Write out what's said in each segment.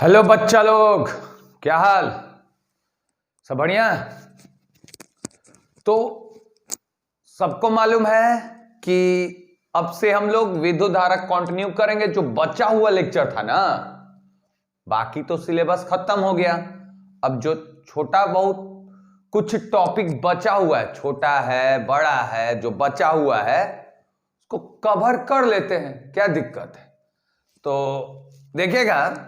Hello बच्चा लोग, क्या हाल? सब बढ़िया? तो सबको मालूम है कि अब से हम लोग विद्युत धारा कंटिन्यू करेंगे। जो बचा हुआ लेक्चर था ना, बाकी तो सिलेबस खत्म हो गया। अब जो छोटा बहुत कुछ टॉपिक बचा हुआ है, छोटा है बड़ा है, जो बचा हुआ है उसको कवर कर लेते हैं। क्या दिक्कत है? तो देखिएगा,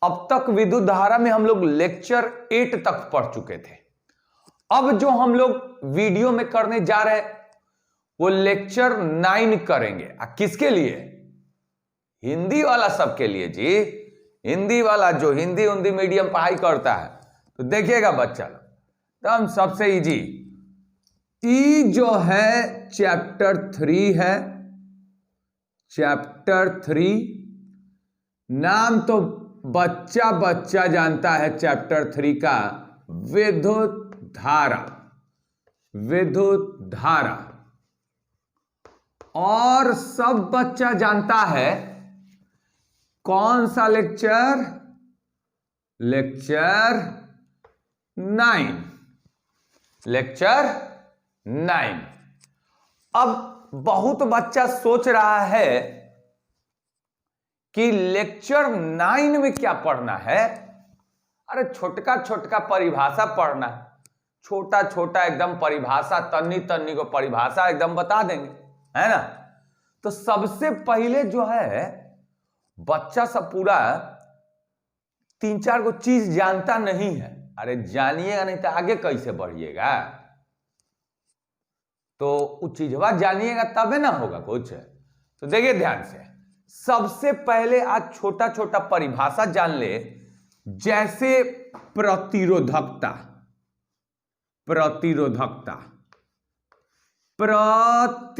अब तक विद्युत धारा में हम लोग लेक्चर 8 तक पढ़ चुके थे। अब जो हम लोग वीडियो में करने जा रहे हैं वो लेक्चर 9 करेंगे। किसके लिए? हिंदी वाला सबके लिए जी। हिंदी वाला जो हिंदी मीडियम पढ़ाई करता है तो देखिएगा बच्चा लोग, एकदम सबसे इजी। ई जो है चैप्टर 3 है। चैप्टर 3 नाम तो बच्चा बच्चा जानता है। चैप्टर 3 का विद्युत धारा। विद्युत धारा और सब बच्चा जानता है कौन सा लेक्चर? लेक्चर 9। लेक्चर 9। अब बहुत बच्चा सोच रहा है कि लेक्चर 9 में क्या पढ़ना है। अरे छोटका छोटका परिभाषा पढ़ना है। छोटा छोटा एकदम परिभाषा, तन्नी तन्नी को परिभाषा एकदम बता देंगे, है ना। तो सबसे पहले जो है बच्चा सब पूरा 3-4 को चीज जानता नहीं है। अरे जानिएगा नहीं तो आगे कैसे बढ़िएगा। तो वो चीजवा जानिएगा तबे ना होगा कुछ। तो देखिए ध्यान से, सबसे पहले आज छोटा छोटा परिभाषा जान ले। जैसे प्रतिरोधकता। प्रतिरोधकता, प्रतिरोधकता,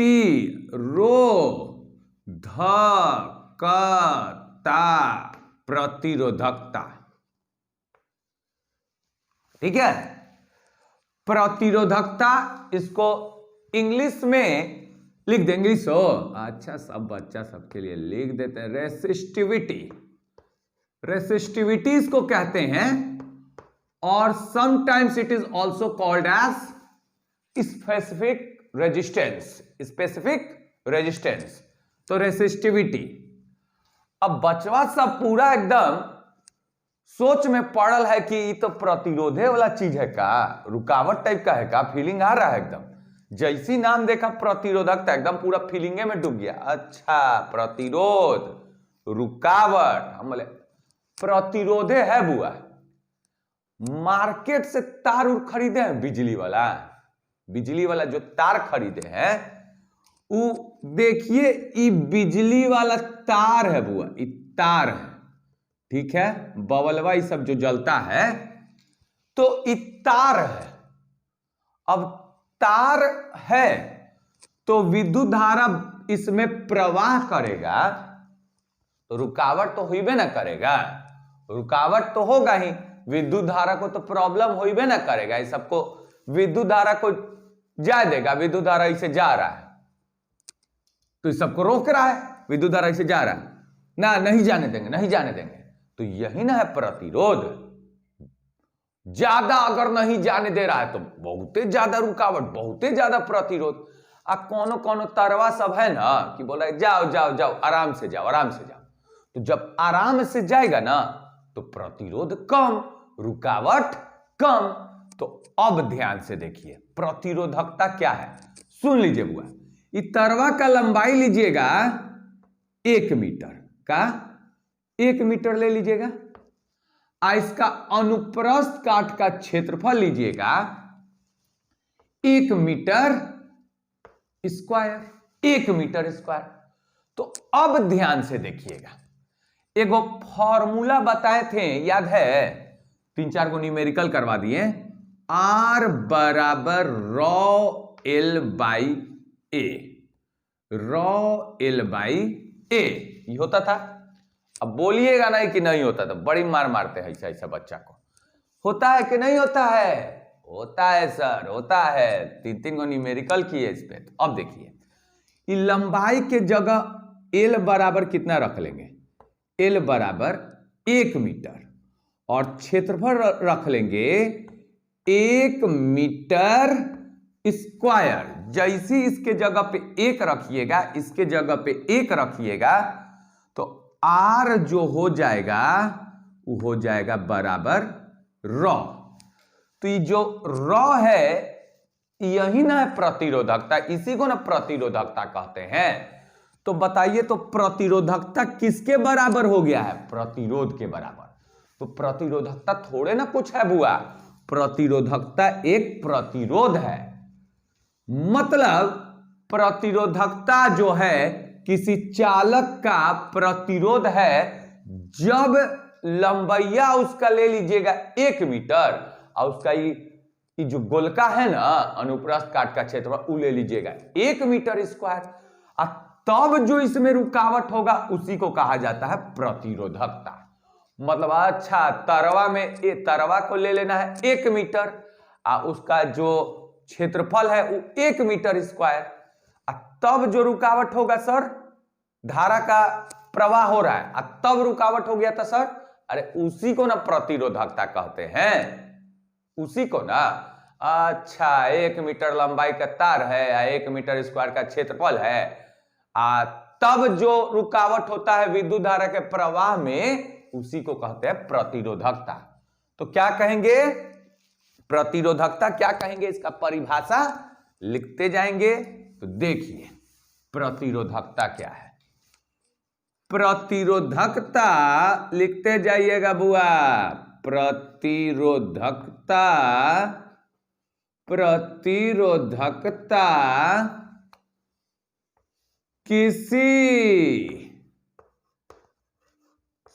प्रतिरोधकता, ठीक है। प्रतिरोधकता, इसको इंग्लिश में लिख देंगे। इंग्लिश हो अच्छा, सब बच्चा सबके लिए लिख देते हैं। रेसिस्टिविटी। रेसिस्टिविटी इसको कहते हैं और sometimes it is also called as specific resistance. Specific resistance, तो रेसिस्टिविटी। अब बचवा सब पूरा एकदम सोच में पड़ल है कि ये तो प्रतिरोधे वाला चीज है का, रुकावट टाइप का है का। फीलिंग आ रहा है एकदम। जैसी नाम देखा प्रतिरोधकता, एकदम पूरा फीलिंगे में डूब गया। अच्छा, प्रतिरोध, रुकावट। हम बोले प्रतिरोधे है बुआ। मार्केट से तार उर खरीदे हैं, बिजली वाला। बिजली वाला जो तार खरीदे हैं वो देखिए, ये बिजली वाला तार है बुआ। ये तार है, ठीक है। बवलवा ये सब जो जलता है तो ये तार है। अब तार है तो विद्युत धारा इसमें प्रवाह करेगा तो रुकावट तो होइबे ना करेगा। रुकावट तो होगा ही। विद्युत धारा को तो प्रॉब्लम होइबे ना करेगा। इस सबको विद्युत धारा को जा देगा। विद्युत धारा इसे जा रहा है तो इस सबको रोक रहा है। विद्युत धारा इसे जा रहा है ना, नहीं जाने देंगे, नहीं जाने देंगे। तो यही ना है प्रतिरोध। ज्यादा अगर नहीं जाने दे रहा है तो बहुते ज्यादा रुकावट, बहुते ज्यादा प्रतिरोध। कोनो कोनो तरवा सब है ना कि बोला जाओ जाओ जाओ, आराम से जाओ, आराम से जाओ। तो जब आराम से जाएगा ना तो प्रतिरोध कम, रुकावट कम। तो अब ध्यान से देखिए प्रतिरोधकता क्या है, सुन लीजिए बुआ। इस तरवा का लंबाई लीजिएगा 1 मीटर का, 1 मीटर ले लीजिएगा। इसका अनुप्रस्थ काट का क्षेत्रफल लीजिएगा 1 मीटर स्क्वायर। 1 metre square. तो अब ध्यान से देखिएगा, एगो फॉर्मूला बताए थे, याद है? 3-4 को न्यूमेरिकल करवा दिए। R बराबर rho L by A. Rho L by A ये होता था। अब बोलिएगा नहीं कि नहीं होता, तो बड़ी मार मारते हैं ऐसा ऐसा बच्चा को। होता है कि नहीं होता है? होता है सर, होता है। 3-3 को न्यूमेरिकल किए इस पे। तो अब देखिए, ये लंबाई के जगह एल बराबर कितना रख लेंगे? एल बराबर 1 मीटर, और क्षेत्रफल रख लेंगे 1 मीटर स्क्वायर। जैसे इसके जगह पे 1 रखिएगा, इसके जगह पे 1 रखिएगा, तो R जो हो जाएगा वो हो जाएगा बराबर रॉ। तो ये जो रॉ है यही ना है प्रतिरोधकता, इसी को ना प्रतिरोधकता कहते हैं। तो बताइए, तो प्रतिरोधकता किसके बराबर हो गया है? प्रतिरोध के बराबर। तो प्रतिरोधकता थोड़े ना कुछ है बुआ, प्रतिरोधकता एक प्रतिरोध है। मतलब प्रतिरोधकता जो है किसी चालक का प्रतिरोध है। जब लंबैया उसका ले लीजिएगा 1 मीटर, और उसका ये जो गोलका है ना अनुप्रस्थ काट का क्षेत्रफल वो ले लीजिएगा 1 मीटर स्क्वायर, और तब जो इसमें रुकावट होगा उसी को कहा जाता है प्रतिरोधकता। मतलब अच्छा, तरवा में तरवा को ले लेना है 1 मीटर, और उसका जो क्षेत्रफल है वो 1 मीटर स्क्वायर, और तब जो रुकावट होगा सर, धारा का प्रवाह हो रहा है और तब रुकावट हो गया था सर, अरे उसी को ना प्रतिरोधकता कहते हैं, उसी को ना। अच्छा, 1 मीटर लंबाई का तार है या 1 मीटर स्क्वायर का क्षेत्रफल है, तब जो रुकावट होता है विद्युत धारा के प्रवाह में, उसी को कहते हैं प्रतिरोधकता। तो क्या कहेंगे प्रतिरोधकता, क्या कहेंगे, इसका परिभाषा लिखते जाएंगे। तो देखिए प्रतिरोधकता क्या है। प्रतिरोधकता लिखते जाइएगा बुआ। प्रतिरोधकता, प्रतिरोधकता किसी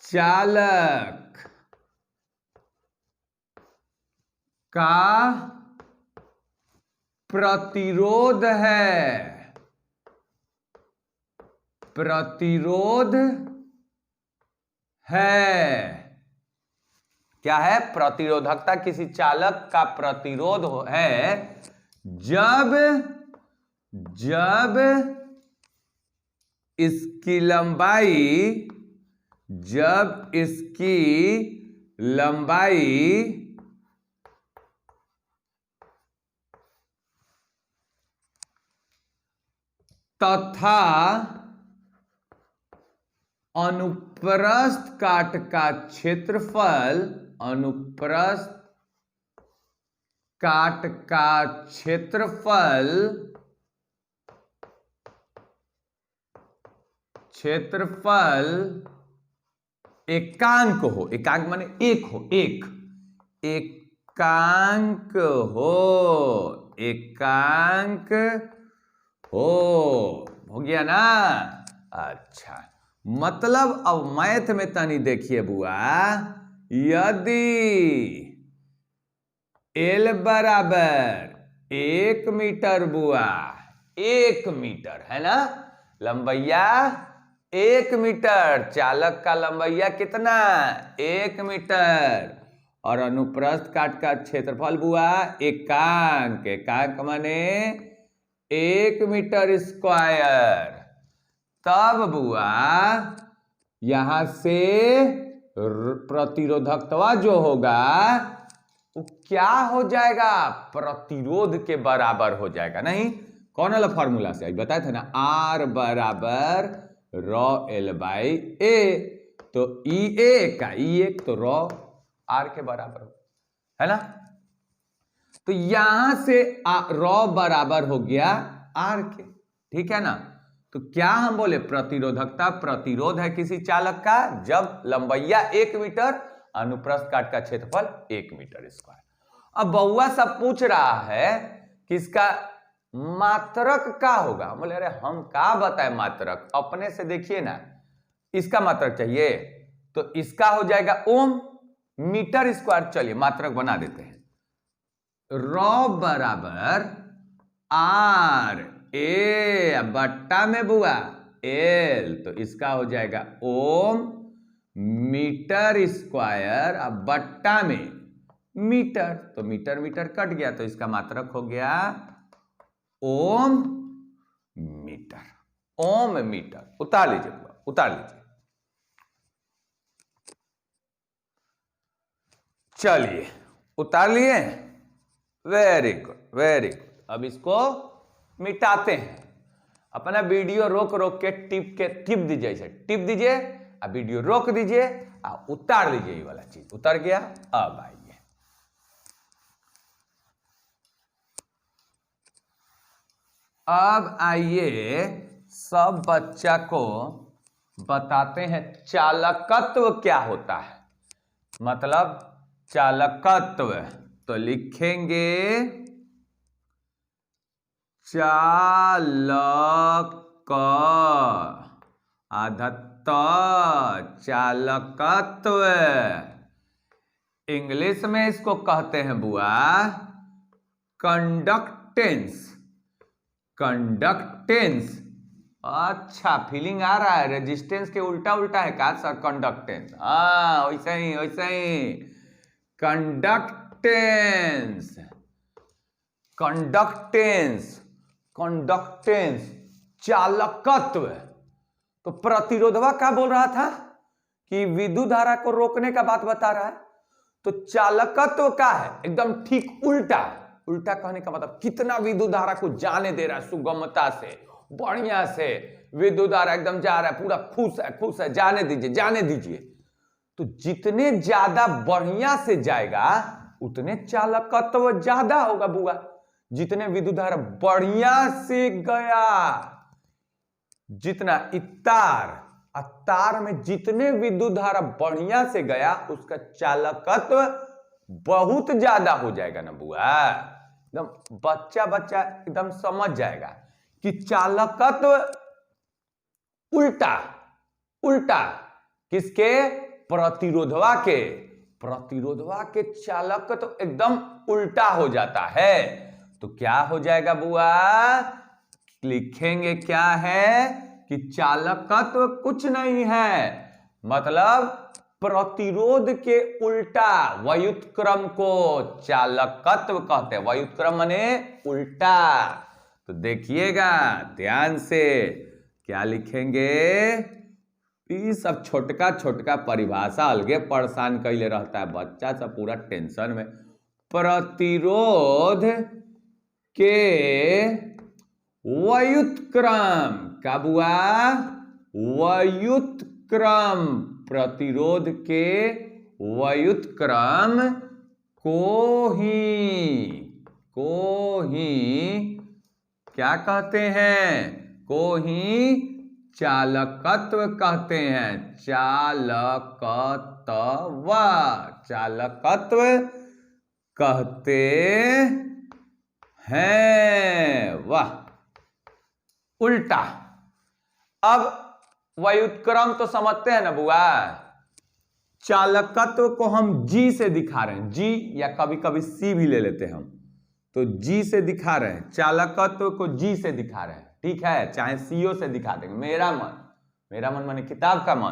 चालक का प्रतिरोध है, प्रतिरोध है। क्या है? प्रतिरोधकता किसी चालक का प्रतिरोध है जब इसकी लंबाई तथा अनुप्रस्थ काट का क्षेत्रफल, अनुप्रस्थ काट का क्षेत्रफल एकांक हो, एकांक माने एक हो, एकांक हो गया ना। अच्छा, मतलब अब मैथ में तनी देखिए बुआ, यदि L बराबर 1 मीटर बुआ, 1 मीटर है ना, लंबैया 1 मीटर, चालक का लंबैया कितना 1 मीटर, और अनुप्रस्थ काट का क्षेत्रफल बुआ एकांक, एकांक माने 1 मीटर स्क्वायर, तब बुआ यहां से प्रतिरोधकता जो होगा वो क्या हो जाएगा? प्रतिरोध के बराबर हो जाएगा। नहीं, कौन वाला फॉर्मूला से बताया था ना, R बराबर रॉ L बाई ए, तो ई एक तो रॉ R के बराबर हो, है ना। तो यहां से रॉ बराबर हो गया R के, ठीक है ना। तो क्या हम बोले, प्रतिरोधकता प्रतिरोध है किसी चालक का जब लंबैया 1 मीटर, अनुप्रस्थ काट का क्षेत्रफल 1 मीटर स्क्वायर। अब बउआ सब पूछ रहा है कि इसका मात्रक क्या होगा। बोले अरे हम क्या बताएं मात्रक, अपने से देखिए ना, इसका मात्रक चाहिए तो इसका हो जाएगा ओम मीटर स्क्वायर। चलिए मात्रक बना देते हैं, रॉ बराबर R ए बट्टा में बुआ L, तो इसका हो जाएगा ओम मीटर स्क्वायर, अब बट्टा में मीटर, तो मीटर मीटर कट गया, तो इसका मात्रक हो गया ओम मीटर, ओम मीटर। उतार लीजिए, उतार लीजिए। चलिए उतार लिए, वेरी गुड वेरी गुड। अब इसको मिटाते हैं। अपना वीडियो रोक रोक के टिप दीजिए, ऐसे टिप दीजिए, अब वीडियो रोक दीजिए और उतार लीजिए। ये वाला चीज उतर गया। अब आइए, अब आइए सब बच्चा को बताते हैं चालकत्व क्या होता है। मतलब चालकत्व तो लिखेंगे चालक आधत्त चालकत्व। इंग्लिश में इसको कहते हैं बुआ कंडक्टेंस। कंडक्टेंस, अच्छा फीलिंग आ रहा है। रेजिस्टेंस के उल्टा उल्टा है क्या सर? कंडक्टेंस, हाँ वैसे ही वैसे ही। कंडक्टेंस कंडक्टेंस कंडक्टेंस चालकत्व। तो प्रतिरोधवा क्या बोल रहा था कि विद्युत धारा को रोकने का बात बता रहा है। तो चालकत्व क्या है? एकदम ठीक उल्टा। उल्टा कहने का मतलब कितना विद्युत धारा को जाने दे रहा है सुगमता से, बढ़िया से। विद्युत धारा एकदम जा रहा है, पूरा खुश है, जाने दीजिए जाने दीजिए। तो जितने ज्यादा बढ़िया से जाएगा उतने चालकत्व ज्यादा होगा बुआ। जितने विद्युत धारा बढ़िया से गया, जितना तार में जितने विद्युत धारा बढ़िया से गया उसका चालकत्व बहुत ज्यादा हो जाएगा ना बुआ। एकदम बच्चा एकदम समझ जाएगा कि चालकत्व उल्टा किसके? प्रतिरोधवा के चालकत्व एकदम उल्टा हो जाता है। तो क्या हो जाएगा बुआ? लिखेंगे क्या है कि चालकत्व कुछ नहीं है, मतलब प्रतिरोध के उल्टा व्युत्क्रम को चालकत्व कहते हैं। व्युत्क्रम माने उल्टा। तो देखिएगा ध्यान से क्या लिखेंगे। ये सब छोटका छोटका परिभाषा अलगे परेशान कैले रहता है बच्चा सब, पूरा टेंशन में। प्रतिरोध के व्युत्क्रम का बुआ? व्युत्क्रम, प्रतिरोध के व्युत्क्रम को ही क्या कहते हैं? को ही चालकत्व कहते हैं। चालकत्व कहते हैं। वाह, उल्टा। अब व्युत्क्रम तो समझते हैं ना बुआ। चालकत्व को हम जी से दिखा रहे हैं, जी या कभी कभी सी भी ले लेते हैं हम। तो जी से दिखा रहे हैं, चालकत्व को जी से दिखा रहे हैं, ठीक है। चाहे सीओ से दिखा देंगे। मेरा मन माने किताब का मन।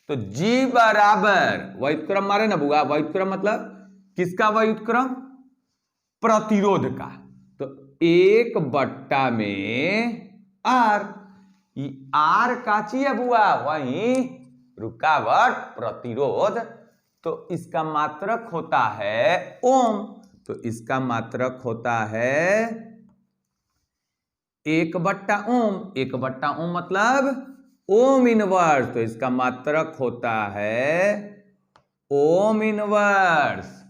तो जी बराबर व्युत्क्रम मारे ना बुआ। व्युत्क्रम मतलब किसका व्युत्क्रम? प्रतिरोध का। तो 1/में आर। आर काची है बुआ? वही रुकावट, प्रतिरोध। तो इसका मात्रक होता है ओम। तो इसका मात्रक होता है 1/ओम। 1/ओम मतलब ओम इनवर्स। तो इसका मात्रक होता है ओम इनवर्स।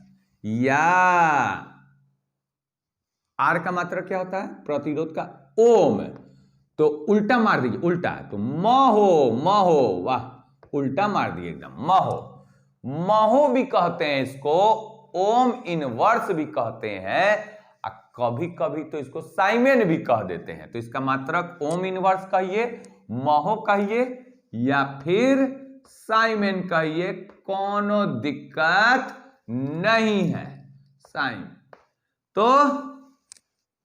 या आर का मात्रक क्या होता है? प्रतिरोध का ओम। तो उल्टा मार दीजिए, उल्टा। तो महो, वाह, उल्टा मार दिए एकदम। महो भी कहते हैं इसको, ओम इनवर्स भी कहते हैं, कभी कभी तो इसको साइमेन भी कह देते हैं। तो इसका मात्रक ओम इनवर्स कहिए, महो कहिए, या फिर साइमेन कहिए, कोनो दिक्कत नहीं है। साइन। तो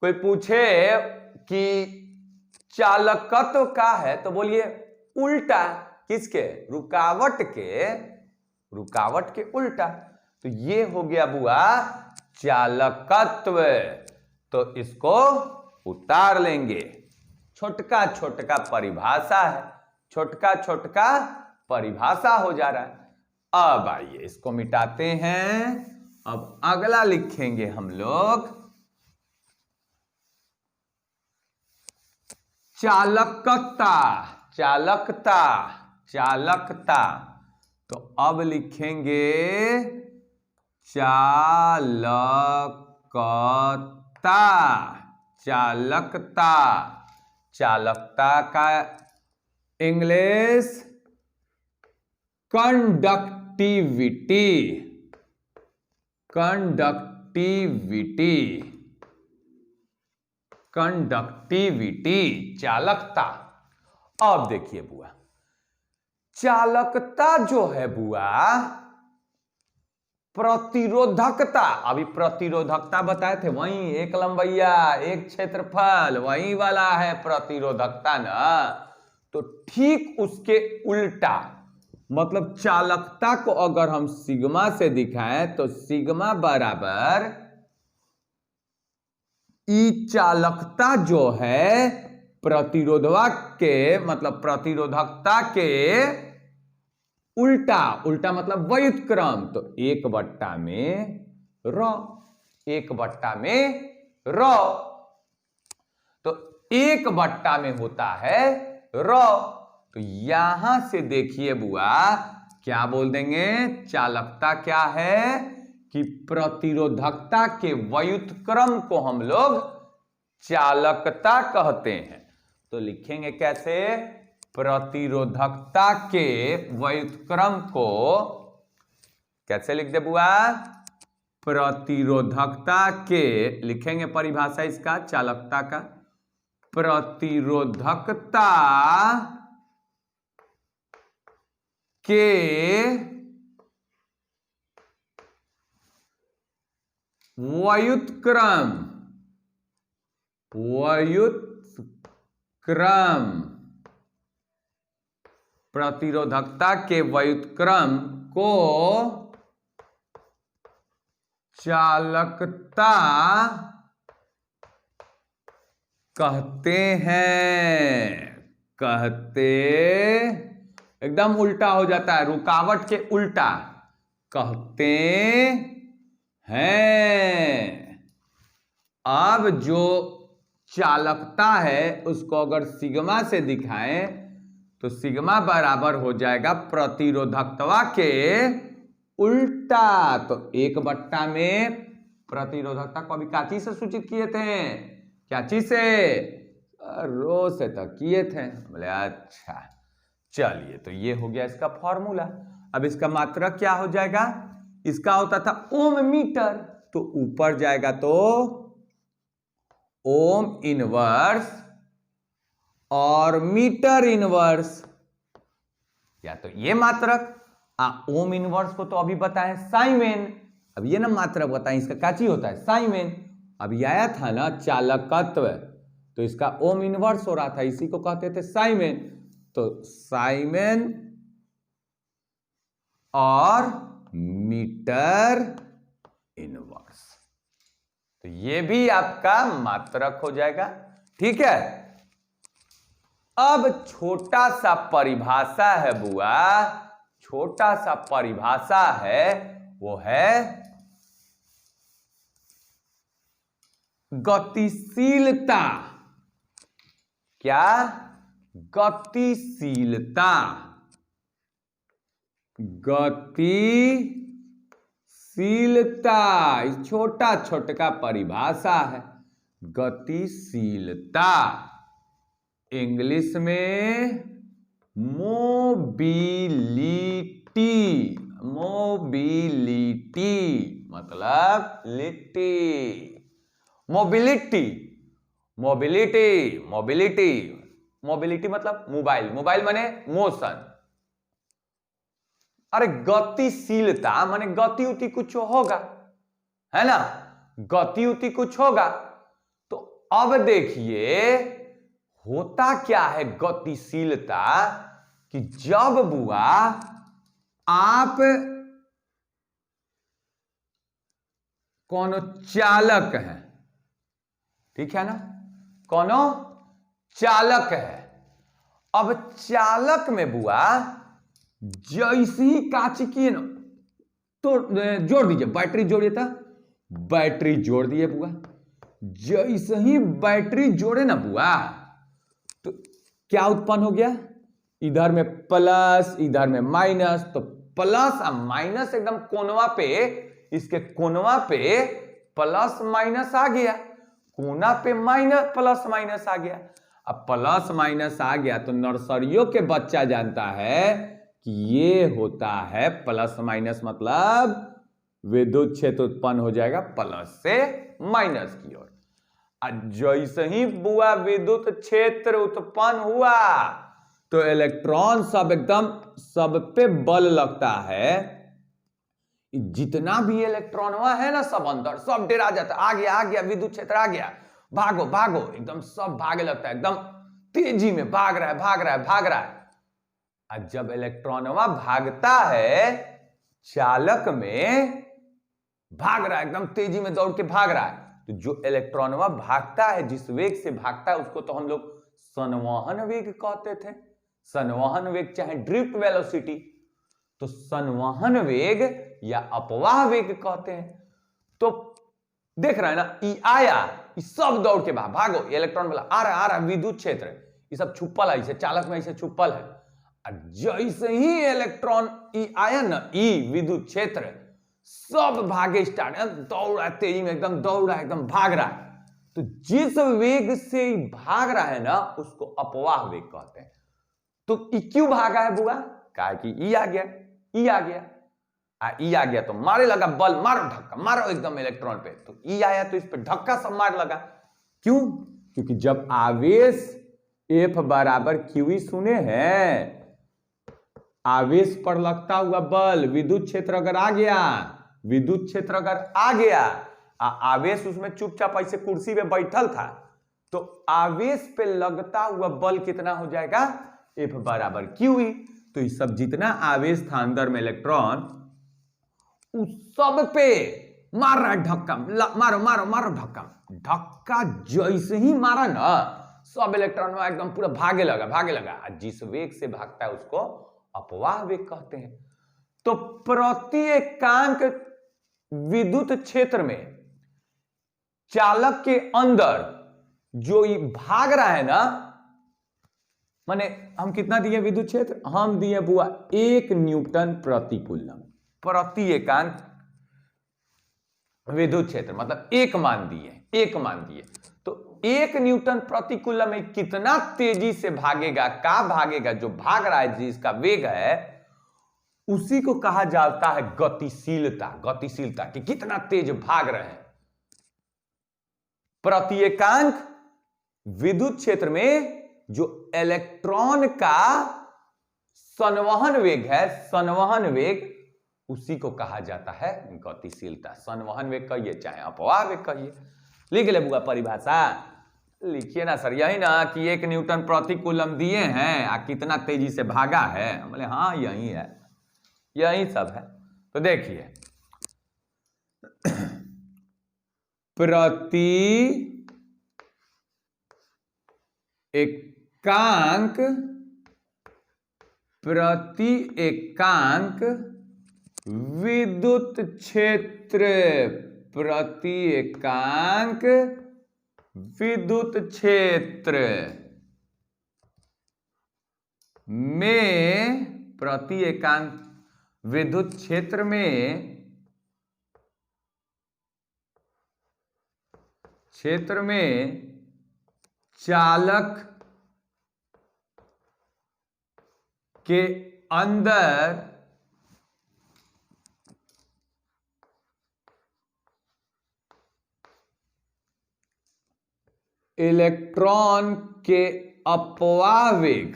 कोई पूछे कि चालकत्व का है तो बोलिए उल्टा। किसके? रुकावट के उल्टा। तो ये हो गया बुआ चालकत्व। तो इसको उतार लेंगे। छोटका छोटका परिभाषा है, छोटका छोटका परिभाषा हो जा रहा है। अब आइए इसको मिटाते हैं। अब अगला लिखेंगे हम लोग चालकता। चालकता, चालकता। तो अब लिखेंगे चालकता। चालकता, चालकता का इंग्लिश कंडक्टिविटी। कंडक्टिविटी, कंडक्टिविटी, चालकता। अब देखिए बुआ, चालकता जो है बुआ, प्रतिरोधकता, अभी प्रतिरोधकता बताए थे, वही एक लंबैया एक क्षेत्रफल, वही वाला है प्रतिरोधकता ना। तो ठीक उसके उल्टा, मतलब चालकता को अगर हम सिग्मा से दिखाएं तो सिग्मा बराबर ई चालकता जो है प्रतिरोधक के, मतलब प्रतिरोधकता के उल्टा। उल्टा मतलब व्युत्क्रम, तो 1/ρ में ρ, 1/ρ में ρ। तो 1/ρ में होता है ρ। तो यहां से देखिए बुआ, क्या बोल देंगे, चालकता क्या है कि प्रतिरोधकता के व्युत्क्रम को हम लोग चालकता कहते हैं। तो लिखेंगे कैसे, प्रतिरोधकता के व्युत्क्रम को कैसे लिख दे बुआ, प्रतिरोधकता के, लिखेंगे परिभाषा इसका चालकता का, प्रतिरोधकता के व्युत्क्रम, व्युत्क्रम, प्रतिरोधकता के व्युत्क्रम को चालकता कहते हैं। कहते, एकदम उल्टा हो जाता है, रुकावट के उल्टा, कहते हैं। अब जो चालकता है उसको अगर सिग्मा से दिखाएं तो सिग्मा बराबर हो जाएगा प्रतिरोधकता के उल्टा। तो 1/ρ में प्रतिरोधकता को अभी क्या चीज से सूचित किए थे, क्या चीज से, रो से तो किए थे। बोले अच्छा, चलिए तो ये हो गया इसका फॉर्मूला। अब इसका मात्रक क्या हो जाएगा, इसका होता था ओम मीटर, तो ऊपर जाएगा तो ओम इनवर्स और मीटर इनवर्स, या तो ये मात्रक। ओम इनवर्स को तो अभी बताएं साइमेन, अब ये ना मात्रक बताएं, इसका क्या चीज होता है, साइमेन। अभी आया था ना चालकत्व, तो इसका ओम इनवर्स हो रहा था, इसी को कहते थे साइमेन। तो साइमेन और मीटर इनवर्स, तो ये भी आपका मात्रक हो जाएगा। ठीक है, अब छोटा सा परिभाषा है बुआ, छोटा सा परिभाषा है, वो है गतिशीलता। क्या, गतिशीलता, गतिशीलता, छोटा छोटा परिभाषा है गतिशीलता। इंग्लिश में मोबिलिटी, मोबिलिटी मतलब litti, mobility, mobility, mobility, mobility मतलब मोबाइल, मोबाइल माने मोशन। अरे गतिशीलता माने गति उति कुछ होगा, है ना, गति उति कुछ होगा। तो अब देखिए होता क्या है गतिशीलता, कि जब बुआ आप कोनो चालक हैं, ठीक है ना, कोनो चालक है। अब चालक में बुआ जैसे ही काची किए ना तो जोड़ दीजिए, बैटरी जोड़िए था, बैटरी जोड़ दिए बुआ। जैसे ही बैटरी जोड़े ना बुआ तो क्या उत्पन्न हो गया, इधर में प्लस इधर में माइनस, तो प्लस और माइनस एकदम कोनवा पे, इसके कोनवा पे प्लस माइनस आ गया, कोना पे माइनस प्लस माइनस आ गया। अब प्लस माइनस आ गया तो नर्सरियों के बच्चा जानता है कि ये होता है प्लस माइनस, मतलब विद्युत क्षेत्र उत्पन्न हो जाएगा प्लस से माइनस की ओर। जैसे ही बुआ विद्युत क्षेत्र उत्पन्न हुआ तो इलेक्ट्रॉन सब एकदम सब पे बल लगता है, जितना भी इलेक्ट्रॉन हुआ है ना सब अंदर सब डरा जाता है, आ गया विद्युत क्षेत्र आ गया, भागो भागो, एकदम सब भागे लगता है, एकदम तेजी में भाग रहा है भाग रहा है भाग रहा है। और जब इलेक्ट्रॉनवा भागता है चालक में, भाग रहा है एकदम तेजी में दौड़ के भाग रहा है, तो जो इलेक्ट्रॉनवा भागता है जिस वेग से भागता है उसको तो हम लोग संवहन वेग कहते थे। संवहन वेग चाहे ड्रिफ्ट वेलोसिटी, तो संवहन वेग या अपवाह वेग कहते हैं। तो देख रहा है ना, ई आया, ये सब दौड़ के भागो, इलेक्ट्रॉन बोला आ रहा विद्युत क्षेत्र, ये सब छुपल है, इसे चालक में ऐसे छुपल है। जैसे ही इलेक्ट्रॉन ई आया ना, ई विद्युत क्षेत्र, सब भागे स्टार्ट, दौड़ रहा है तेजी में, एकदम दौड़ रहा है एकदम भाग रहा है। तो जिस वेग से भाग रहा है ना उसको अपवाह वेग कहते हैं। तो ई क्यों भागा है बुआ, कहा कि ई आ गया, ई आ गया, ई आ गया तो मारे लगा बल, मारो धक्का मारो एकदम इलेक्ट्रॉन पे, तो ई आया तो इस पे धक्का सब मार लगा। क्यों, क्योंकि जब आवेश F बराबर QE सुने हैं, आवेश पर लगता हुआ बल, विद्युत क्षेत्र अगर आ गया, विद्युत क्षेत्र अगर आ गया, आवेश उसमें चुपचाप ऐसे कुर्सी पे बैठल था, तो आवेश पे लगता हुआ बल कितना हो जाएगा, F बराबर QE। तो ये सब जितना आवेश था अंदर में इलेक्ट्रॉन, उस सब पे मार रहा है धक्का, मारो मारो मारो धक्का, धक्का जैसे ही मारा ना सब इलेक्ट्रॉन एकदम पूरा भागे लगा। जिस वेग से भागता है उसको अपवाह वेग कहते हैं। तो प्रति एकांक विद्युत क्षेत्र में चालक के अंदर जो ये भाग रहा है ना, माने हम कितना दिए विद्युत क्षेत्र, हम दिए बुआ 1 न्यूटन प्रति कूलम प्रति एकांक विद्युत क्षेत्र, मतलब एक मान दिए। तो 1 न्यूटन प्रति कूलम में कितना तेजी से भागेगा, का भागेगा, जो भाग रहा है जिसका वेग है उसी को कहा जाता है गतिशीलता कि कितना तेज भाग रहे हैं। प्रति एकांक विद्युत क्षेत्र में जो इलेक्ट्रॉन का संवहन वेग है, संवहन वेग, उसी को कहा जाता है गतिशीलता। संवहन वेग कहिए चाहे अपवाह वेग कहिए। लिख ले बुआ परिभाषा, लिखिए ना सर, यही ना कि 1 न्यूटन प्रति कूलम दिए हैं आ कितना तेजी से भागा है, बोले हाँ यही है, यही सब है। तो देखिए प्रति एकांक विद्युत क्षेत्र, प्रति एकांक विद्युत क्षेत्र में, प्रति एकांक विद्युत क्षेत्र में चालक के अंदर इलेक्ट्रॉन के अपवाह वेग,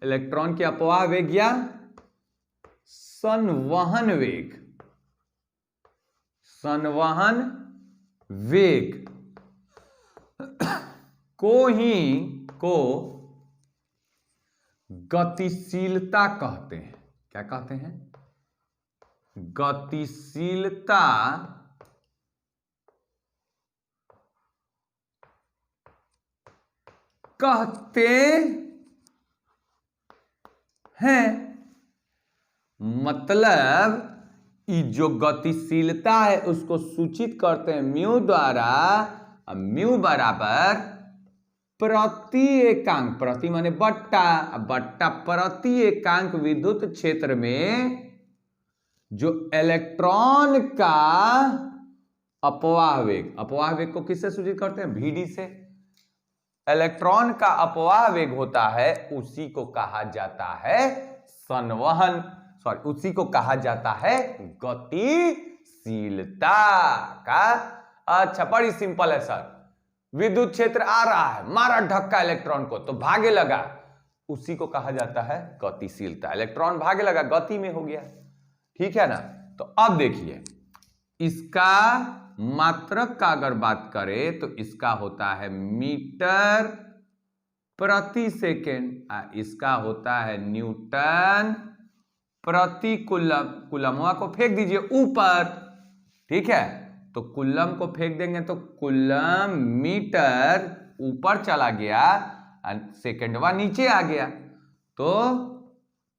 इलेक्ट्रॉन के अपवाह वेग या संवहन वेग को गतिशीलता कहते हैं। क्या कहते हैं, गतिशीलता कहते हैं। मतलब ये जो गतिशीलता है उसको सूचित करते हैं म्यू द्वारा। म्यू बराबर प्रति एकांक, प्रति माने बट्टा, बट्टा प्रति एकांक विद्युत क्षेत्र में जो इलेक्ट्रॉन का अपवाह वेग, अपवाह वेग को किससे सूचित करते हैं? VD से। इलेक्ट्रॉन का अपवाह वेग होता है, उसी को कहा जाता है संवहन, सॉरी उसी को कहा जाता है गतिशीलता का। अच्छा, बड़ी सिंपल है सर, विद्युत क्षेत्र आ रहा है, मारा धक्का इलेक्ट्रॉन को तो भागे लगा, उसी को कहा जाता है गतिशीलता। इलेक्ट्रॉन भागे लगा, गति में हो गया, ठीक है ना। तो अब देखिए इसका मात्रक का अगर बात करें तो इसका होता है मीटर प्रति सेकेंड, इसका होता है न्यूटन प्रति कूलम। कूलमवा को फेंक दीजिए ऊपर, ठीक है, तो कूलम को फेंक देंगे तो कूलम मीटर ऊपर चला गया, सेकेंडवा नीचे आ गया, तो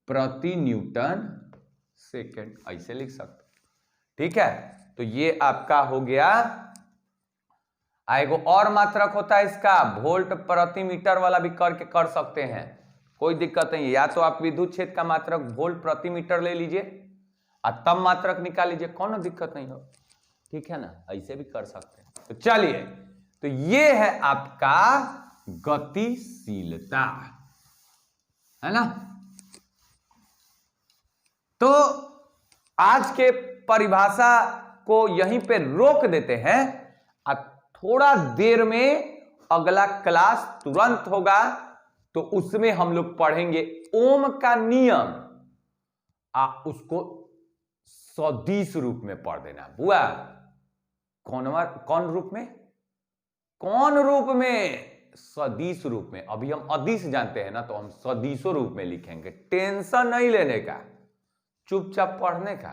प्रति न्यूटन सेकेंड ऐसे लिख सकते, ठीक है। तो ये आपका हो गया। एगो और मात्रक होता है इसका, वोल्ट प्रति मीटर वाला भी करके कर सकते हैं, कोई दिक्कत नहीं है। या तो आप विद्युत क्षेत्र का मात्रक वोल्ट प्रति मीटर ले लीजिए और तब मात्रक निकाल लीजिए, कोनो दिक्कत नहीं हो, ठीक है ना, ऐसे भी कर सकते हैं। तो चलिए, तो ये है आपका गतिशीलता, है ना। तो आज के परिभाषा को यहीं पे रोक देते हैं और थोड़ा देर में अगला क्लास तुरंत होगा, तो उसमें हम लोग पढ़ेंगे ओम का नियम, उसको सदिश रूप में पढ़ देना बुआ। कौन रूप में? कौन रूप में? सदिश रूप में। अभी हम अदिश जानते हैं ना, तो हम सदिशो रूप में लिखेंगे। टेंशन नहीं लेने का, चुपचाप पढ़ने का,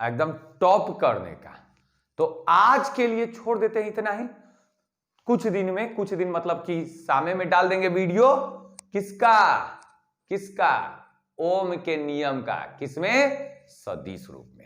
एकदम टॉप करने का। तो आज के लिए छोड़ देते हैं इतना ही। कुछ दिन में, कुछ दिन मतलब कि सामने में डाल देंगे वीडियो, किसका? ओम के नियम का, किसमें? सदिश रूप में।